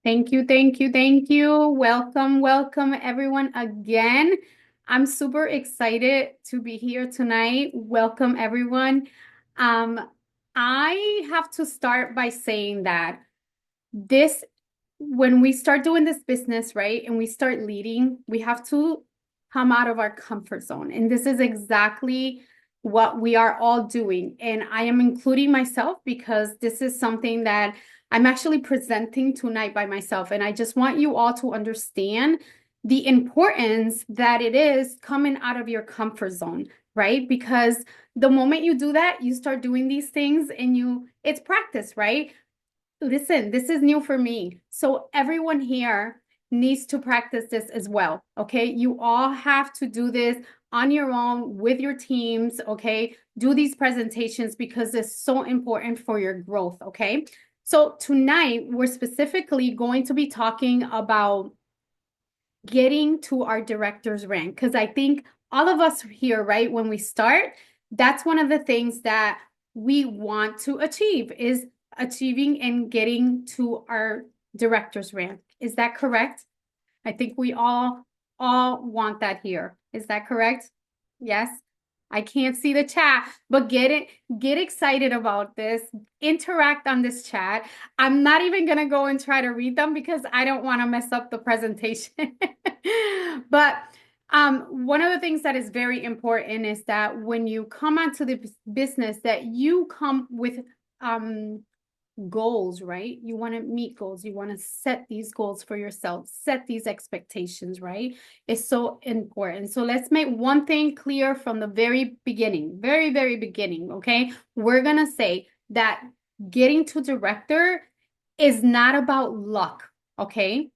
Thank you, thank you, thank you. Welcome, welcome everyone again. I'm super excited to be here tonight. Welcome everyone. Um, I have to start by saying that this, when we start doing this business, right, and we start leading, we have to come out of our comfort zone. And this is exactly what we are all doing. And I am including myself because this is something that I'm actually presenting tonight by myself. And I just want you all to understand the importance that it is coming out of your comfort zone, right? Because the moment you do that, you start doing these things and it's practice, right? Listen, this is new for me. So everyone here needs to practice this as well. Okay. You all have to do this on your own with your teams. Okay. Do these presentations because it's so important for your growth. Okay. So tonight we're specifically going to be talking about getting to our director's rank because I think all of us here, right, when we start, that's one of the things that we want to achieve is achieving and getting to our director's rank. Is that correct? I think we all want that here. Is that correct? Yes. I can't see the chat, but get excited about this. Interact on this chat. I'm not even gonna go and try to read them because I don't want to mess up the presentation. But one of the things that is very important is that when you come onto the business, that you come with goals, right? You want to meet goals. You want to set these goals for yourself, set these expectations, right? It's so important. So let's make one thing clear from the very beginning, very, very beginning, okay? We're going to say that getting to director is not about luck, okay?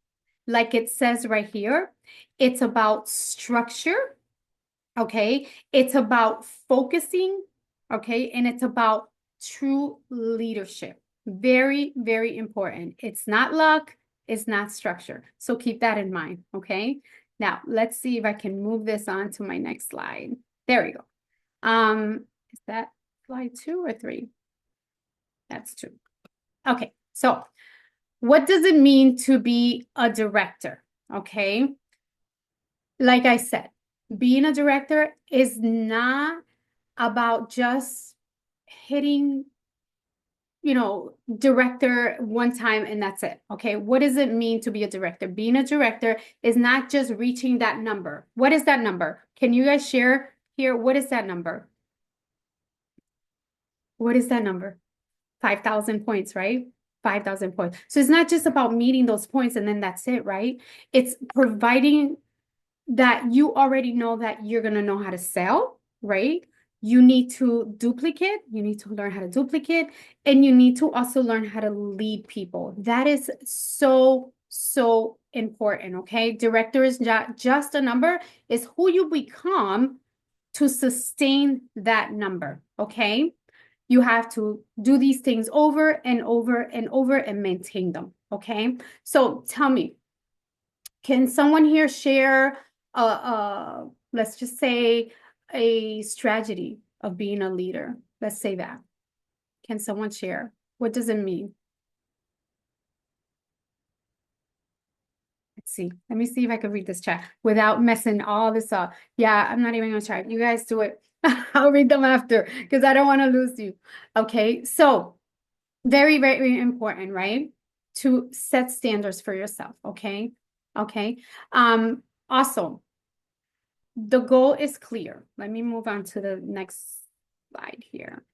Like it says right here, it's about structure, okay? It's about focusing, okay? And it's about true leadership. Very, very important. It's not luck, it's not structure. So keep that in mind, okay? Now, let's see if I can move this on to my next slide. There we go. Is that slide 2 or 3? That's 2. Okay, so what does it mean to be a director? Okay, like I said, being a director is not about just hitting, director one time and that's it. Okay. What does it mean to be a director? Being a director is not just reaching that number. What is that number? Can you guys share here? What is that number? What is that number? 5,000 points, right? 5,000 points. So it's not just about meeting those points and then that's it, right? It's providing that you already know that you're going to know how to sell, right? You need to duplicate, you need to learn how to duplicate, and you need to also learn how to lead people. That is so, so important, okay? Director is not just a number, it's who you become to sustain that number, okay? You have to do these things over and over and over and maintain them, okay? So tell me, can someone here share let's just say a strategy of being a leader? Let's say that. Can someone share? What does it mean? Let's see. Let me see if I can read this chat without messing all this up. Yeah, I'm not even gonna try. You guys do it. I'll read them after because I don't want to lose you. Okay, so very, very important, right? To set standards for yourself. Okay. Okay. Also, the goal is clear. Let me move on to the next slide here.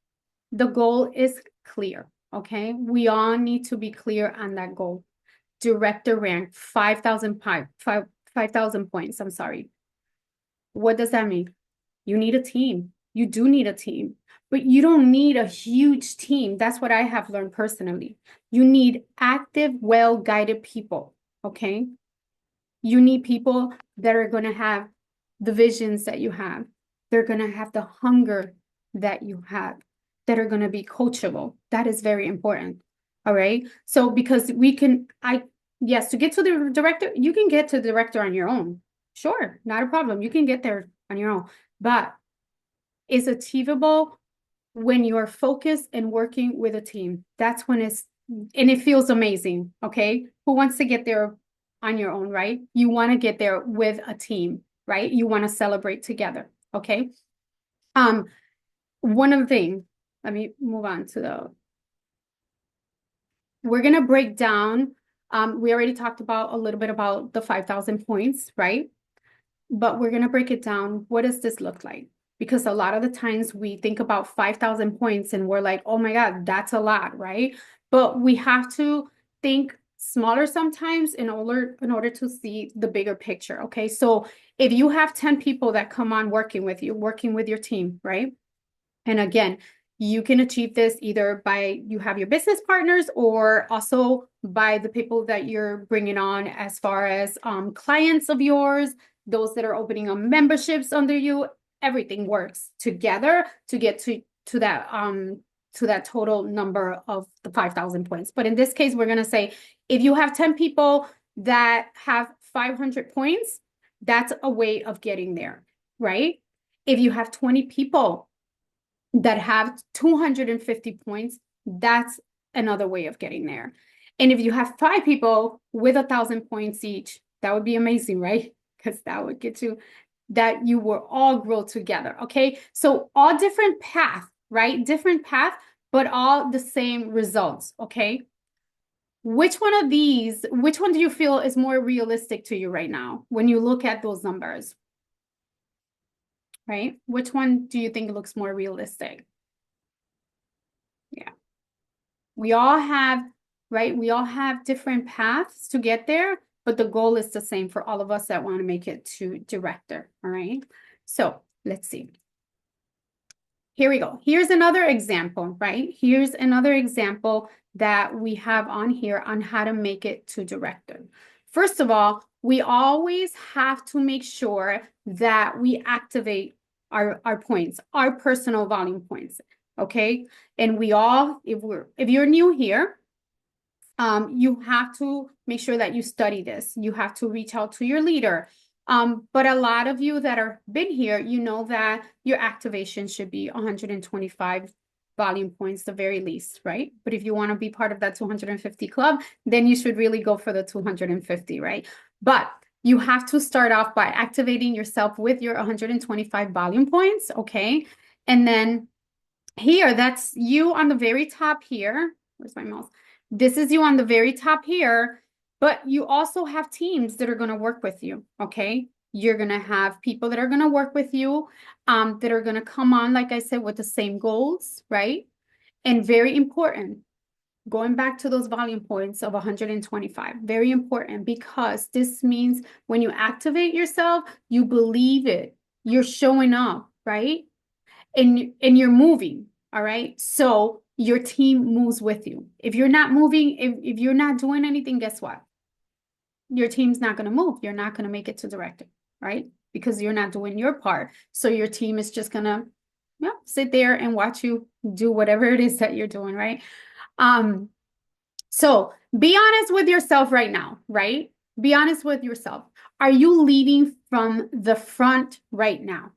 The goal is clear, okay? We all need to be clear on that goal. Director rank, 5,000 points, I'm sorry. What does that mean? You need a team. You do need a team, but you don't need a huge team. That's what I have learned personally. You need active, well-guided people, okay? You need people that are going to have the visions that you have. They're going to have the hunger that you have, that are going to be coachable. That is very important. All right. So because yes, to get to the director, you can get to the director on your own. Sure, not a problem. You can get there on your own, but it's achievable when you're focused and working with a team. That's when and it feels amazing. Okay. Who wants to get there on your own, right? You want to get there with a team, right? You want to celebrate together. Okay. Um, one of the things, let me move on to we're going to break down. We already talked about a little bit about the 5,000 points, right? But we're going to break it down. What does this look like? Because a lot of the times we think about 5,000 points and we're like, oh my God, that's a lot, right? But we have to think smaller sometimes in order to see the bigger picture. Okay. So if you have 10 people that come on working with you, working with your team, right? And again, you can achieve this either by you have your business partners or also by the people that you're bringing on as far as clients of yours, those that are opening up memberships under you. Everything works together to get to that total number of the 5,000 points. But in this case, we're going to say if you have 10 people that have 500 points, that's a way of getting there, right? If you have 20 people that have 250 points, that's another way of getting there. And if you have 5 people with 1,000 points each, that would be amazing, right? Because that would get you that you will all grow together. Okay. So all different paths, right? Different path, but all the same results. Okay. Which one do you feel is more realistic to you right now when you look at those numbers? Right? Which one do you think looks more realistic? Yeah. We all have, right? We all have different paths to get there, but the goal is the same for all of us that want to make it to director. All right. So let's see. Here we go. Here's another example, right? Here's another example that we have on here on how to make it to director. First of all, we always have to make sure that we activate our points, our personal volume points. Okay. And we all, if you're new here, you have to make sure that you study this. You have to reach out to your leader. But a lot of you that are been here, you know that your activation should be 125 volume points, the very least, right? But if you want to be part of that 250 club, then you should really go for the 250, right? But you have to start off by activating yourself with your 125 volume points, okay? And then here, that's you on the very top here. Where's my mouse? This is you on the very top here, but you also have teams that are going to work with you, okay? You're going to have people that are going to work with you, that are going to come on, like I said, with the same goals, right? And very important, going back to those volume points of 125, very important because this means when you activate yourself, you believe it, you're showing up, right? And you're moving, all right? So your team moves with you. If you're not moving, if you're not doing anything, guess what? Your team's not going to move. You're not going to make it to director, right? Because you're not doing your part. So your team is just going to sit there and watch you do whatever it is that you're doing, right? So be honest with yourself right now, right? Be honest with yourself. Are you leading from the front right now?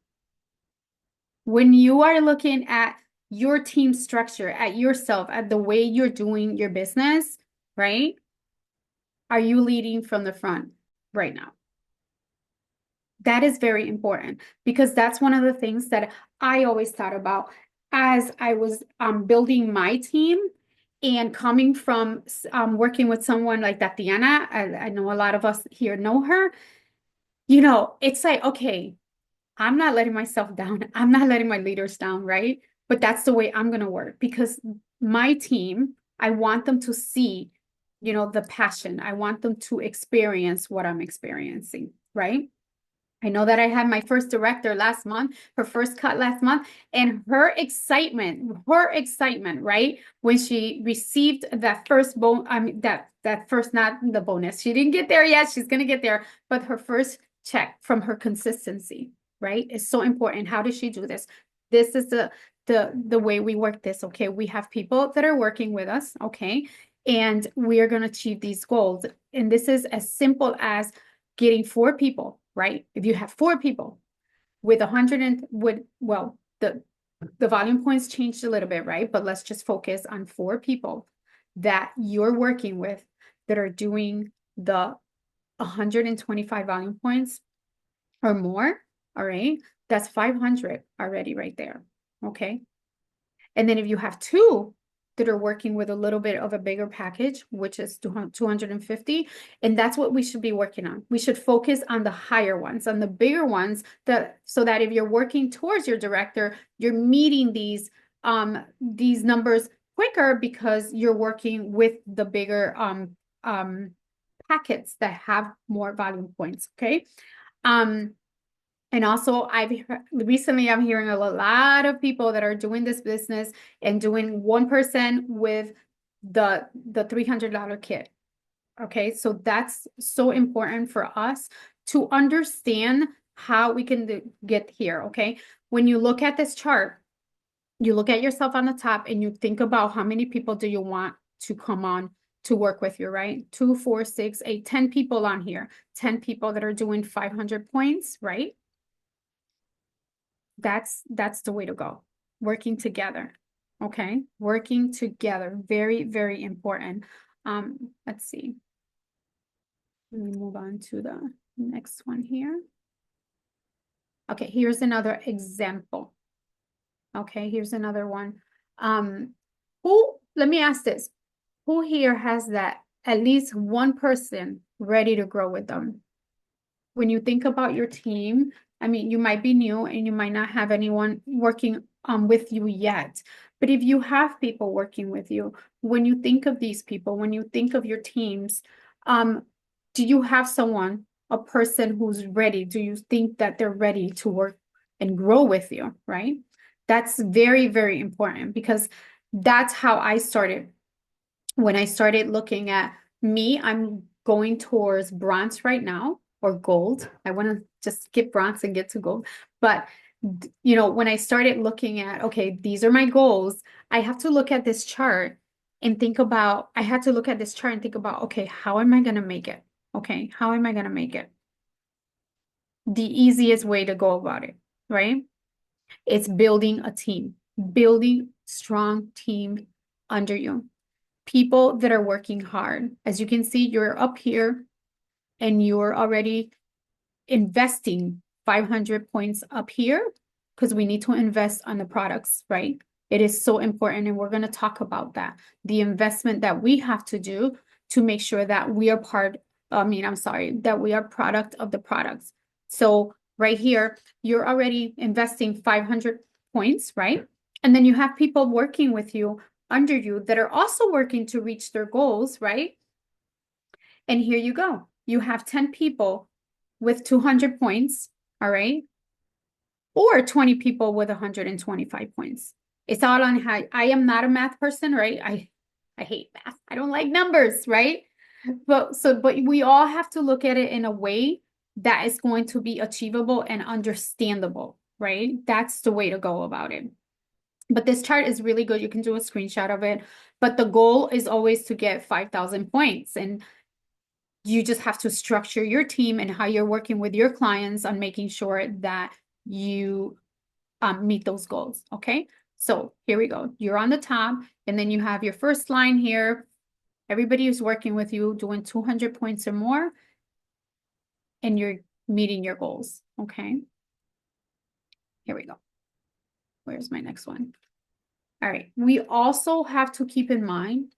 When you are looking at your team structure, at yourself, at the way you're doing your business, right? Are you leading from the front right now? That is very important because that's one of the things that I always thought about as I was building my team and coming from working with someone like Tatiana. I know a lot of us here know her. You know, it's like, okay, I'm not letting myself down. I'm not letting my leaders down, right? But that's the way I'm going to work because my team, I want them to see, the passion. I want them to experience what I'm experiencing, right? I know that I had my first director last month, her first cut last month, and her excitement, right? When she received that first that first, not the bonus. She didn't get there yet. She's going to get there, but her first check from her consistency, right? Is so important. How does she do this? This is the way we work this, okay? We have people that are working with us, okay? And we are going to achieve these goals. And this is as simple as getting 4 people, right? If you have 4 people with 100 and the volume points changed a little bit, right? But let's just focus on 4 people. that you're working with that are doing the 125 volume points or more, all right, that's 500 already right there, okay? And then if you have two that are working with a little bit of a bigger package, which is 250, and that's what we should be working on. We should focus on the higher ones, on the bigger ones, so that if you're working towards your director, you're meeting these numbers quicker because you're working with the bigger packets that have more volume points, okay? And also, recently I'm hearing a lot of people that are doing this business and doing 1% with the $300 kit. Okay, so that's so important for us to understand how we can get here. Okay, when you look at this chart, you look at yourself on the top and you think about how many people do you want to come on to work with you, right? 2, 4, 6, 8, 10 people on here, 10 people that are doing 500 points, right? That's the way to go. Working together. Okay. Working together. Very, very important. Let's see. Let me move on to the next one here. Okay, here's another example. Okay, here's another one. Let me ask this. Who here has that at least one person ready to grow with them? When you think about your team, I mean, you might be new and you might not have anyone working with you yet. But if you have people working with you, when you think of these people, when you think of your teams, do you have someone, a person who's ready? Do you think that they're ready to work and grow with you, right? That's very, very important because that's how I started. When I started looking at me, I'm going towards bronze right now or gold. I want to just skip bronze and get to gold. But, you know, when I started looking at, okay, these are my goals, I have to look at this chart and think about, I had to look at this chart and think about, okay, how am I going to make it? Okay, how am I going to make it? The easiest way to go about it, right? It's building a team, building strong team under you. People that are working hard. As you can see, you're up here and you're already investing 500 points up here because we need to invest on the products, right? It is so important. And we're going to talk about that. The investment that we have to do to make sure that we are that we are product of the products. So right here, you're already investing 500 points, right? And then you have people working with you under you that are also working to reach their goals, right? And here you go. You have 10 people with 200 points, all right? Or 20 people with 125 points. It's all on how I am not a math person, right? I hate math. I don't like numbers, right? But we all have to look at it in a way that is going to be achievable and understandable, right? That's the way to go about it. But this chart is really good. You can do a screenshot of it. But the goal is always to get 5,000 points. And you just have to structure your team and how you're working with your clients on making sure that you meet those goals. Okay. So here we go. You're on the top and then you have your first line here. Everybody who's working with you doing 200 points or more and you're meeting your goals. Okay. Here we go. Where's my next one? All right. We also have to keep in mind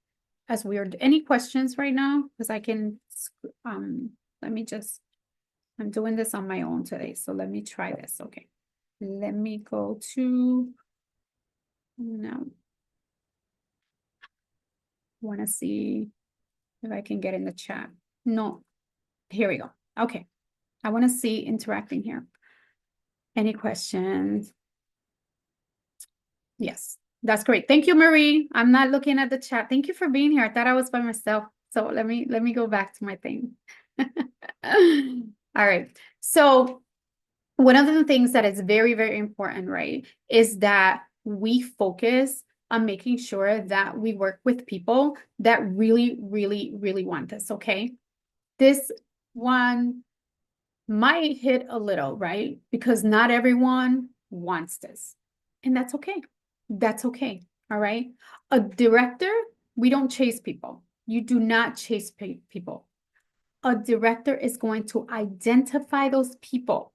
as we are, any questions right now? Because I can, let me just, I'm doing this on my own today. So let me try this. Okay. Let me go to, no. Want to see if I can get in the chat. No. Here we go. Okay. I want to see interacting here. Any questions? Yes, that's great. Thank you, Marie. I'm not looking at the chat. Thank you for being here. I thought I was by myself. So let me go back to my thing. All right. So one of the things that is very, very important, right, is that we focus on making sure that we work with people that really, really, really want this, okay? This one might hit a little, right? Because not everyone wants this. And that's okay. That's okay. All right. A director We don't chase people. You do not chase people. A director is going to identify those people,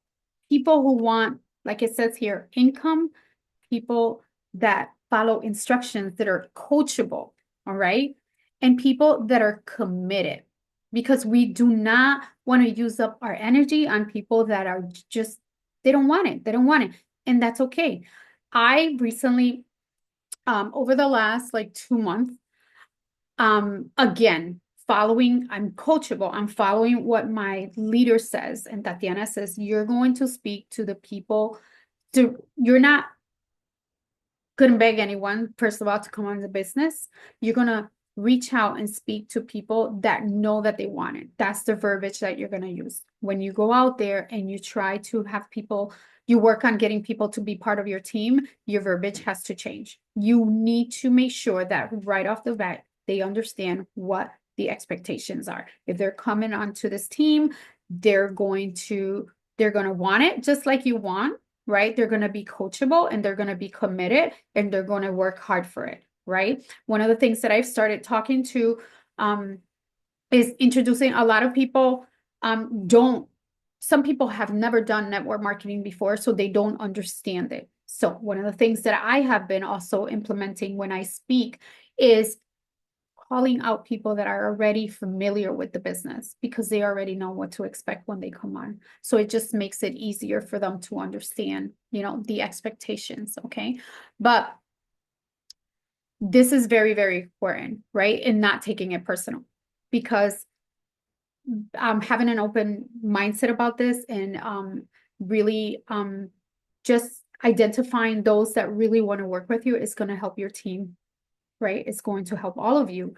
people who want, like it says here, income, people that follow instructions, that are coachable, all right? And people that are committed, because we do not want to use up our energy on people that are just, they don't want it. They don't want it. And that's okay. I recently, over the last like 2 months, again, I'm coachable. I'm following what my leader says. And Tatiana says, you're going to speak to the people you're not couldn't beg anyone, first of all, to come on the business. You're going to reach out and speak to people that know that they want it. That's the verbiage that you're going to use. When you go out there and you try to have people, you work on getting people to be part of your team, your verbiage has to change. You need to make sure that right off the bat, they understand what the expectations are. If they're coming onto this team, they're going to want it just like you want, right? They're going to be coachable and they're going to be committed and they're going to work hard for it, right? One of the things that I've started talking to is introducing a lot of people some people have never done network marketing before, so they don't understand it. So one of the things that I have been also implementing when I speak is calling out people that are already familiar with the business, because they already know what to expect when they come on. So it just makes it easier for them to understand, the expectations. Okay. But this is very, very important, right? And not taking it personal, because having an open mindset about this and really just identifying those that really want to work with you is going to help your team, right? It's going to help all of you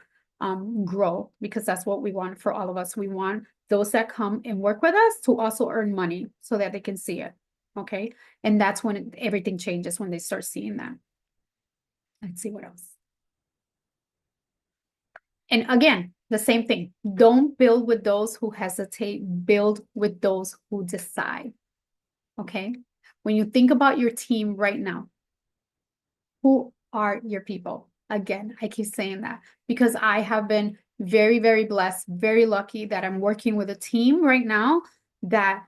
grow, because that's what we want for all of us. We want those that come and work with us to also earn money so that they can see it. Okay. And that's when everything changes, when they start seeing that. Let's see what else. And again, the same thing. Don't build with those who hesitate, build with those who decide. Okay. When you think about your team right now, who are your people? Again, I keep saying that because I have been very, very blessed, very lucky that I'm working with a team right now that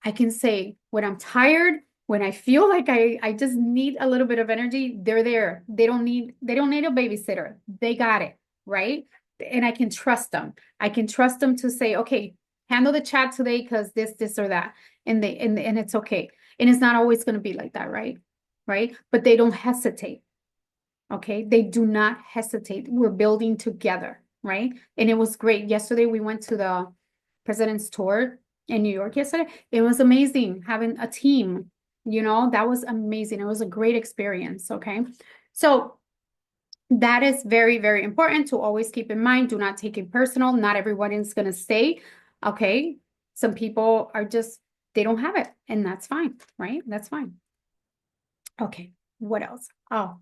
I can say when I'm tired, when I feel like I just need a little bit of energy, they're there. They don't need a babysitter. They got it, right? And I can trust them. I can trust them to say, okay, handle the chat today because this or that. And it's okay. And it's not always going to be like that, right? Right? But they don't hesitate. Okay. They do not hesitate. We're building together, right? And it was great. Yesterday we went to the President's Tour in New York yesterday. It was amazing having a team, that was amazing. It was a great experience. Okay. So that is very, very important to always keep in mind. Do not take it personal. Not everyone is going to stay. Okay. Some people are just, they don't have it, and that's fine, right? That's fine. Okay. What else? Oh,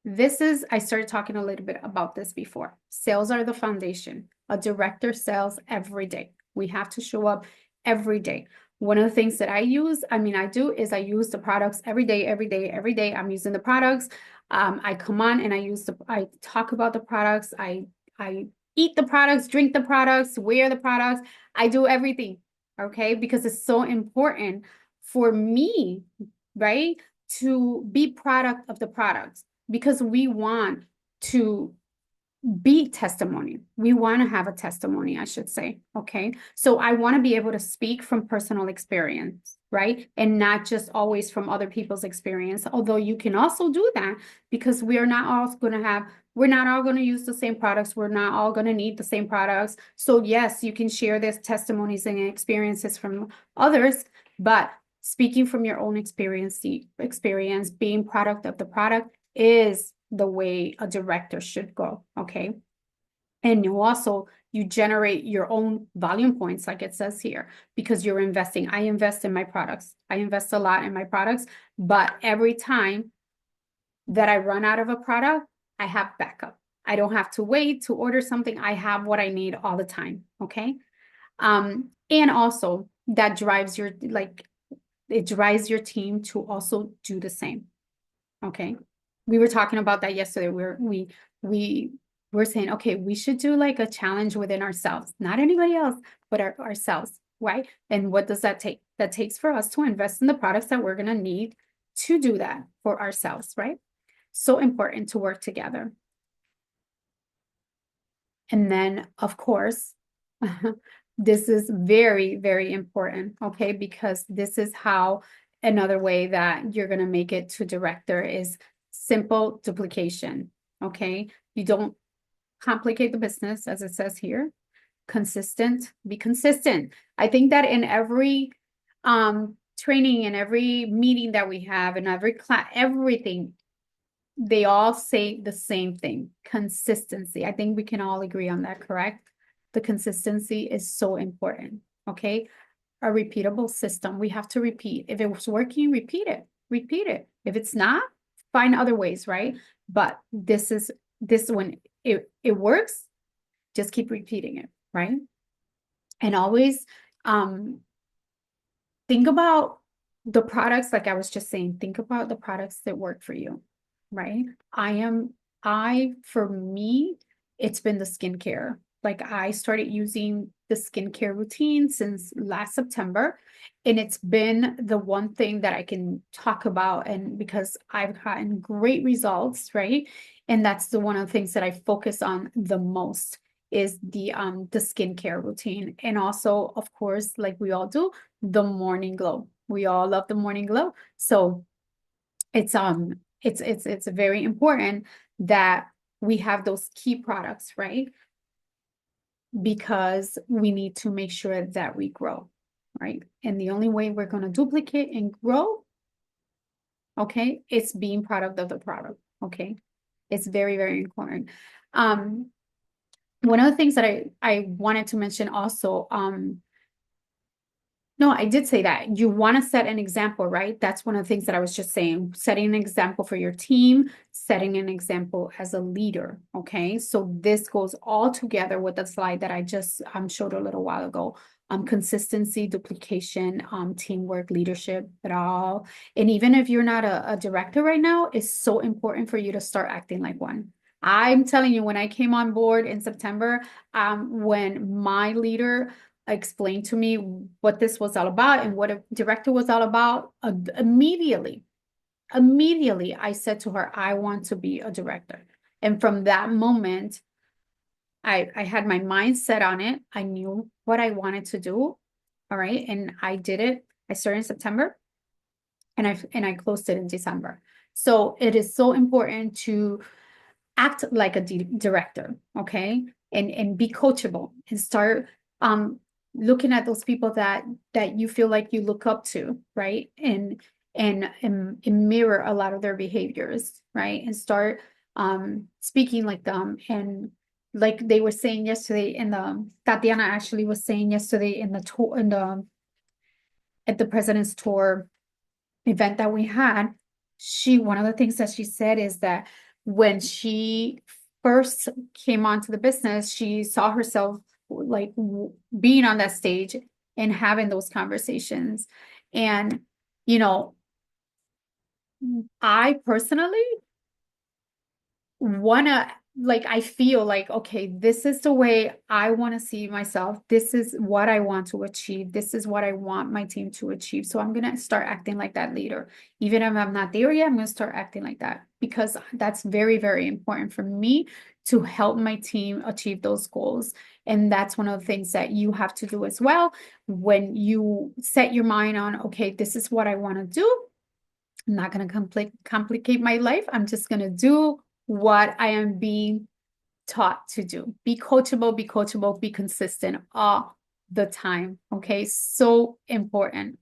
I started talking a little bit about this before. Sales are the foundation. A director sells every day. We have to show up every day. One of the things that I use the products every day, every day, every day. I'm using the products. I come on and I talk about the products. I eat the products, drink the products, wear the products. I do everything, okay? Because it's so important for me, right? To be product of the products, because we want to be testimony. We want to have a testimony, I should say. Okay. So I want to be able to speak from personal experience, right? And not just always from other people's experience. Although you can also do that, because we're not all going to use the same products. We're not all going to need the same products. So yes, you can share this testimonies and experiences from others, but speaking from your own experience, being product of the product is the way a director should go. Okay. And you generate your own volume points, like it says here, because you're investing. I invest in my products. I invest a lot in my products, but every time that I run out of a product, I have backup. I don't have to wait to order something. I have what I need all the time. Okay. And also that drives it drives your team to also do the same. Okay. We were talking about that yesterday, where we we're saying, okay, we should do like a challenge within ourselves, not anybody else, but ourselves, right? And what does that take? That takes for us to invest in the products that we're going to need to do that for ourselves, right? So important to work together. And then, of course, this is very, very important, okay? Because this is how another way that you're going to make it to director is simple duplication, okay? You don't complicate the business, as it says here. Consistent, be consistent. I think that in every training, in every meeting that we have, in every class, everything, they all say the same thing, consistency. I think we can all agree on that, correct? The consistency is so important, okay? A repeatable system. We have to repeat. If it was working, repeat it. Repeat it. If it's not, find other ways, right? But this when it works, just keep repeating it, right? And always think about the products, like I was just saying, think about the products that work for you, right? For me, it's been the skincare. Like I started using the skincare routine since last September, and it's been the one thing that I can talk about, and because I've gotten great results, right? And that's the one of the things that I focus on the most is the skincare routine. And also, of course, like we all do, the morning glow. We all love the morning glow. So it's very important that we have those key products, right? Because we need to make sure that we grow, right? And the only way we're going to duplicate and grow, okay, it's being product of the product, okay? It's very, very important. One of the things that I wanted to mention also, no, I did say that. You want to set an example, right? That's one of the things that I was just saying. Setting an example for your team, setting an example as a leader. Okay. So this goes all together with the slide that I just showed a little while ago. Consistency, duplication, teamwork, leadership, at all. And even if you're not a director right now, it's so important for you to start acting like one. I'm telling you, when I came on board in September, when my leader explained to me what this was all about and what a director was all about, immediately I said to her, I want to be a director. And from that moment, I had my mind set on it. I knew what I wanted to do. All right. And I did it. I started in September and I closed it in December. So it is so important to act like a director, okay? And be coachable and start looking at those people that you feel like you look up to, right? And mirror a lot of their behaviors, right? And start speaking like them. And like they were saying yesterday in the Tatiana actually was saying yesterday in the tour in the at the president's tour event that we had, one of the things that she said is that when she first came onto the business, she saw herself like being on that stage and having those conversations. And, you know, I personally wanna like I feel like okay, this is the way I want to see myself. This is what I want to achieve. This is what I want my team to achieve. So I'm gonna start acting like that leader. Even if I'm not there yet, I'm gonna start acting like that because that's very, very important for me to help my team achieve those goals. And that's one of the things that you have to do as well. When you set your mind on, okay, this is what I want to do. I'm not going to complicate my life. I'm just going to do what I am being taught to do. Be coachable, be consistent all the time. Okay. So important.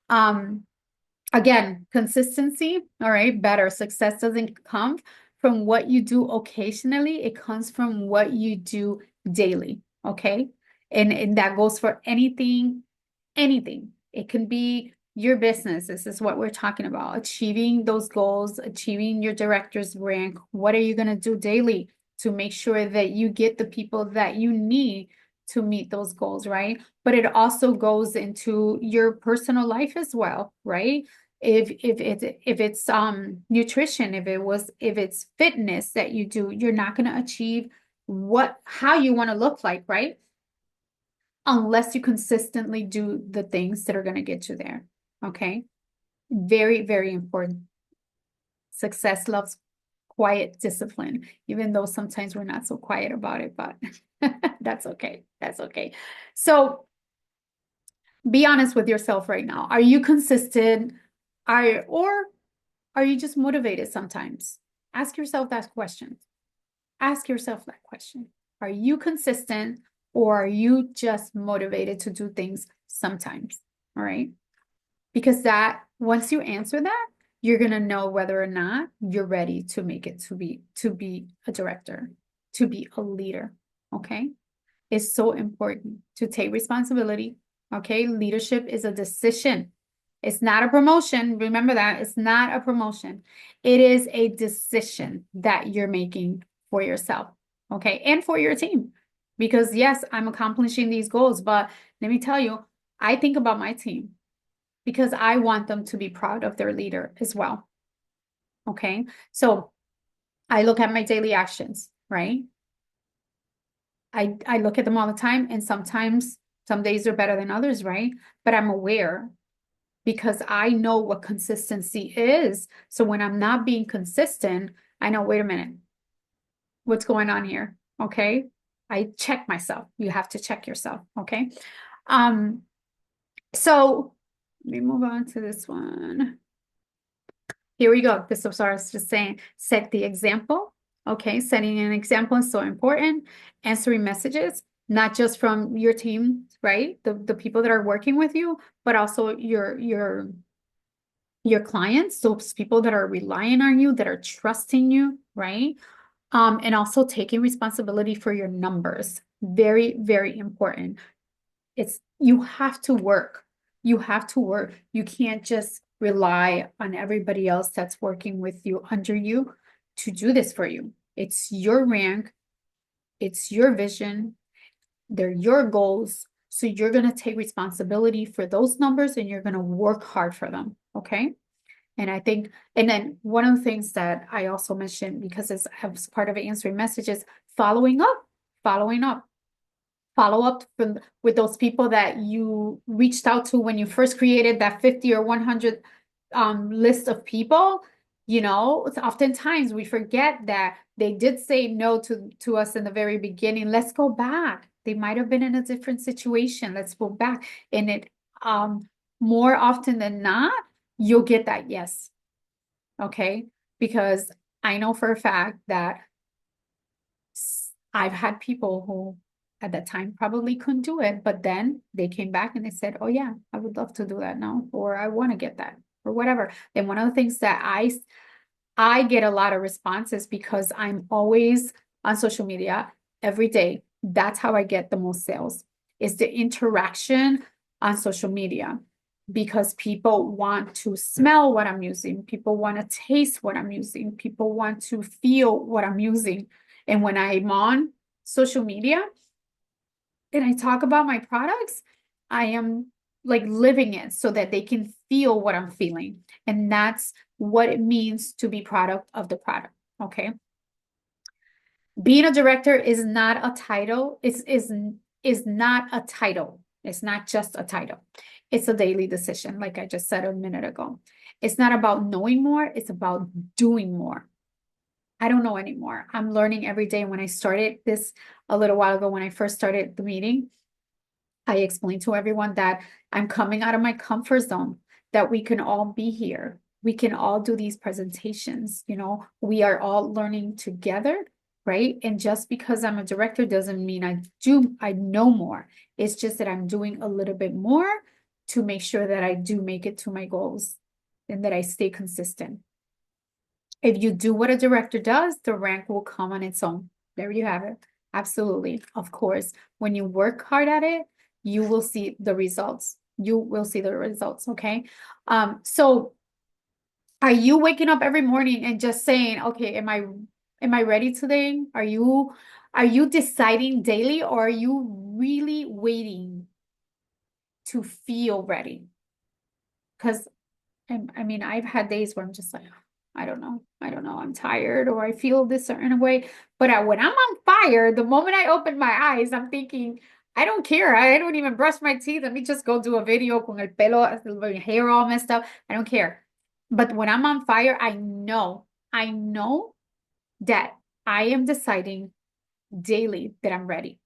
Um, Again, consistency. All right. Better success doesn't come from what you do occasionally. It comes from what you do daily. Okay. And that goes for anything. It can be your business. This is what we're talking about. Achieving those goals, achieving your director's rank. What are you going to do daily to make sure that you get the people that you need to meet those goals, right? But it also goes into your personal life as well, right? If it's nutrition, if it's fitness that you do, you're not going to achieve how you want to look like, right? Unless you consistently do the things that are going to get you there. Okay. Very, very important. Success loves quiet discipline, even though sometimes we're not so quiet about it, but that's okay. That's okay. So be honest with yourself right now. Are you consistent? Or are you just motivated sometimes? Ask yourself that question. Ask yourself that question. Are you consistent or are you just motivated to do things sometimes? All right. Because once you answer that, you're going to know whether or not you're ready to make it to be a director, to be a leader. Okay. It's so important to take responsibility. Okay. Leadership is a decision. It's not a promotion. Remember that. It's not a promotion. It is a decision that you're making for yourself. Okay. And for your team. Because yes, I'm accomplishing these goals, but let me tell you, I think about my team because I want them to be proud of their leader as well. Okay. So I look at my daily actions, right? I look at them all the time, and sometimes some days are better than others, right? But I'm aware because I know what consistency is. So when I'm not being consistent, I know, wait a minute, what's going on here? Okay. I check myself. You have to check yourself. Okay. Um, so let me move on to this one. Here we go. This is what I was just saying. Set the example. Okay. Setting an example is so important. Answering messages, not just from your team, right? The people that are working with you, but also your clients, those people that are relying on you, that are trusting you, right? And also taking responsibility for your numbers. Very, very important. You have to work. You have to work. You can't just rely on everybody else that's working with you, under you, to do this for you. It's your rank, it's your vision, they're your goals. So you're going to take responsibility for those numbers and you're going to work hard for them. Okay. And I think, and then one of the things that I also mentioned, because it's as part of answering messages, following up, following up, follow up with those people that you reached out to when you first created that 50 or 100 list of people. Oftentimes we forget that they did say no to us in the very beginning. Let's go back. They might have been in a different situation. Let's go back. And it more often than not, you'll get that yes. Okay. Because I know for a fact that I've had people who at that time probably couldn't do it, but then they came back and they said, oh yeah, I would love to do that now, or I want to get that, or whatever. And one of the things that I get a lot of responses because I'm always on social media every day. That's how I get the most sales, is the interaction on social media, because people want to smell what I'm using. People want to taste what I'm using. People want to feel what I'm using. And when I'm on social media and I talk about my products, I am like living it so that they can feel what I'm feeling. And that's what it means to be product of the product. Okay. Being a director is not a title. Is not a title. It's not just a title. It's a daily decision, like I just said a minute ago. It's not about knowing more, it's about doing more. I don't know anymore. I'm learning every day. When I started this a little while ago, when I first started the meeting, I explained to everyone that I'm coming out of my comfort zone, that we can all be here. We can all do these presentations. We are all learning together, right? And just because I'm a director doesn't mean I know more. It's just that I'm doing a little bit more to make sure that I do make it to my goals and that I stay consistent. If you do what a director does, the rank will come on its own. There you have it. Absolutely. Of course, when you work hard at it, you will see the results. You will see the results. Okay. So are you waking up every morning and just saying, okay, am I ready today? Are you deciding daily, or are you really waiting to feel ready? Because I mean, I've had days where I'm just like, I don't know. I don't know. I'm tired or I feel this certain way. But when I'm on fire, the moment I open my eyes, I'm thinking, I don't care. I don't even brush my teeth. Let me just go do a video con el pelo, my hair all messed up. I don't care. But when I'm on fire, I know that I am deciding daily that I'm ready.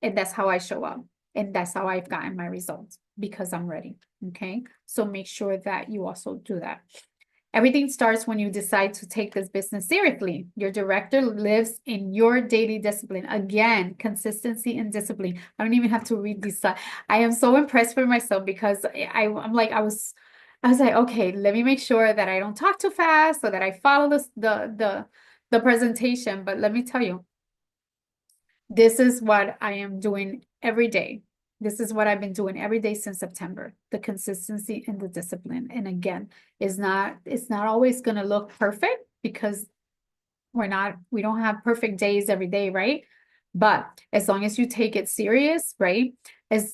And that's how I show up. And that's how I've gotten my results because I'm ready. Okay. So make sure that you also do that. Everything starts when you decide to take this business seriously. Your director lives in your daily discipline. Again, consistency and discipline. I don't even have to read these. I am so impressed with myself because I'm like, I was like, okay, let me make sure that I don't talk too fast so that I follow the presentation. But let me tell you, this is what I am doing every day. This is what I've been doing every day since September. The consistency and the discipline. And again, it's not always going to look perfect because we don't have perfect days every day, right? But as long as you take it serious, right? If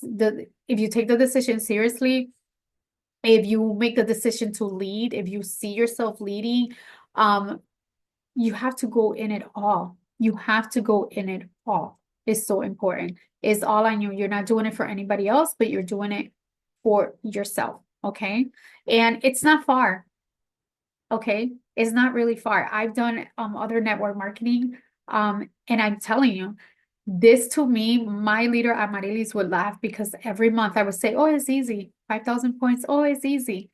you take the decision seriously, if you make the decision to lead, if you see yourself leading, um, you have to go in it all. You have to go in it all. It's so important. It's all on you. You're not doing it for anybody else, but you're doing it for yourself. Okay. And it's not far. Okay. It's not really far. I've done other network marketing. And I'm telling you, this to me, my leader Amarilis would laugh because every month I would say, oh, it's easy. 5,000 points. Oh, it's easy.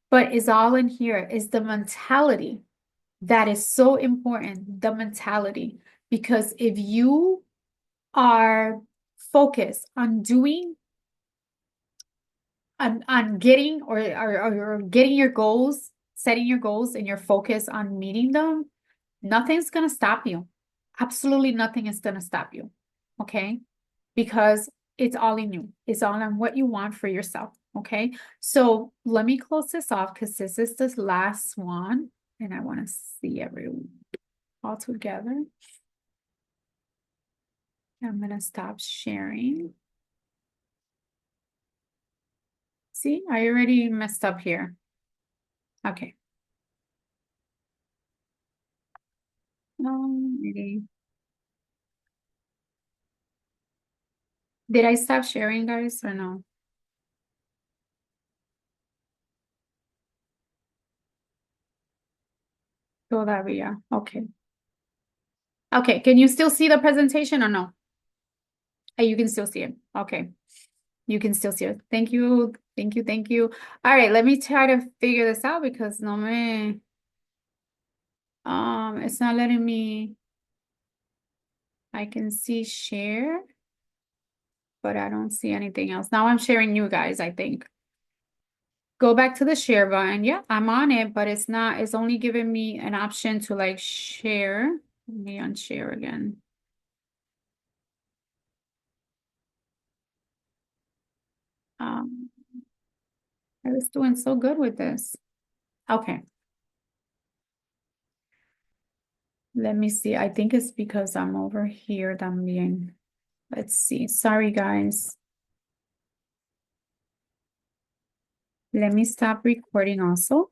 But it's all in here. Is the mentality that is so important, the mentality. Because if you are focused on doing, on getting or getting your goals, setting your goals, and you're focused on meeting them, nothing's going to stop you. Absolutely nothing is going to stop you. Okay? Because it's all in you. It's all on what you want for yourself. Okay? So let me close this off because this is the last one. And I want to see everyone all together. I'm going to stop sharing. See, I already messed up here. Okay. Maybe. Did I stop sharing, guys, or no? Todavía. Okay. Okay. Can you still see the presentation or no? You can still see it. Okay. You can still see it. Thank you. Thank you. Thank you. All right. Let me try to figure this out because it's not letting me. I can see share, but I don't see anything else. Now I'm sharing you guys, I think. Go back to the share button. Yeah, I'm on it, but it's only giving me an option to like share. Let me unshare again. I was doing so good with this. Okay. Let me see. I think it's because I'm over here también. Let's see. Sorry, guys. Let me stop recording also.